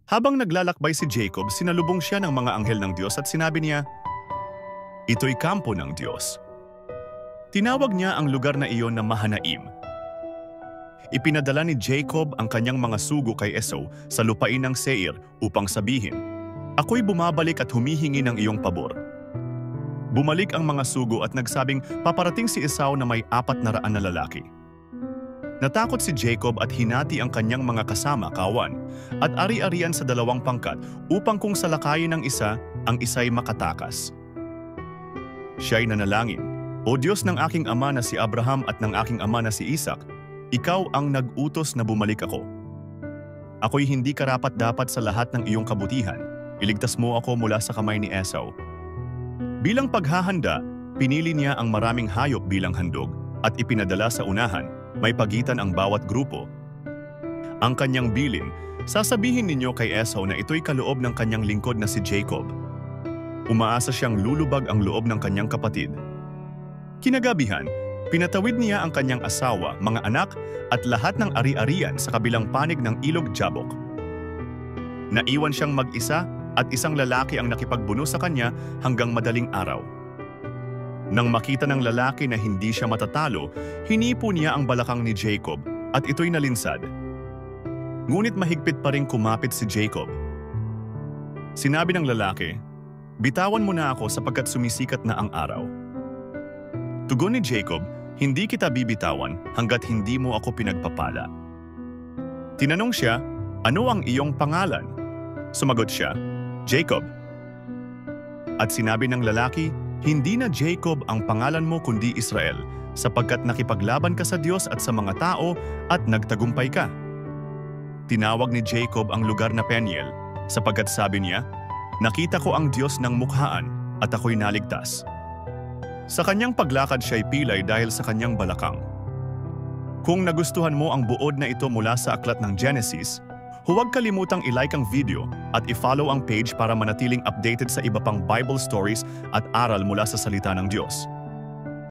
Habang naglalakbay si Jacob, sinalubong siya ng mga anghel ng Diyos at sinabi niya, "Ito'y kampo ng Diyos." Tinawag niya ang lugar na iyon na Mahanaim. Ipinadala ni Jacob ang kanyang mga sugo kay Esau sa lupain ng Seir upang sabihin, "Ako'y bumabalik at humihingi ng iyong pabor." Bumalik ang mga sugo at nagsabing paparating si Esau na may 400 na lalaki. Natakot si Jacob at hinati ang kanyang mga kasama kawan at ari-arian sa 2 pangkat upang kung salakayin ng isa, ang isa'y makatakas. Siya'y nanalangin, "O Diyos ng aking ama na si Abraham at ng aking ama na si Isaac, Ikaw ang nag-utos na bumalik ako. Ako'y hindi karapat-dapat sa lahat ng iyong kabutihan. Iligtas mo ako mula sa kamay ni Esau." Bilang paghahanda, pinili niya ang maraming hayop bilang handog at ipinadala sa unahan, may pagitan ang bawat grupo. Ang kanyang bilin, sasabihin ninyo kay Esau na ito'y kaloob ng kanyang lingkod na si Jacob. Umaasa siyang lulubag ang loob ng kanyang kapatid. Kinagabihan, pinatawid niya ang kanyang asawa, mga anak at lahat ng ari-arian sa kabilang panig ng ilog Jabok. Naiwan siyang mag-isa at isang lalaki ang nakipagbuno sa kanya hanggang madaling araw. Nang makita ng lalaki na hindi siya matatalo, hinipo niya ang balakang ni Jacob at ito'y nalinsad. Ngunit mahigpit pa ring kumapit si Jacob. Sinabi ng lalaki, "Bitawan mo na ako sapagkat sumisikat na ang araw." Tugon ni Jacob, "Hindi kita bibitawan hanggat hindi mo ako pinagpapala." Tinanong siya, "Ano ang iyong pangalan?" Sumagot siya, "Jacob." At sinabi ng lalaki, "Hindi na Jacob ang pangalan mo kundi Israel, sapagkat nakipaglaban ka sa Diyos at sa mga tao at nagtagumpay ka." Tinawag ni Jacob ang lugar na Peniel, sapagkat sabi niya, "Nakita ko ang Diyos ng mukhaan at ako'y naligtas." Sa kanyang paglakad siya'y pilay dahil sa kanyang balakang. Kung nagustuhan mo ang buod na ito mula sa aklat ng Genesis, huwag kalimutang i-like ang video at i-follow ang page para manatiling updated sa iba pang Bible stories at aral mula sa salita ng Diyos.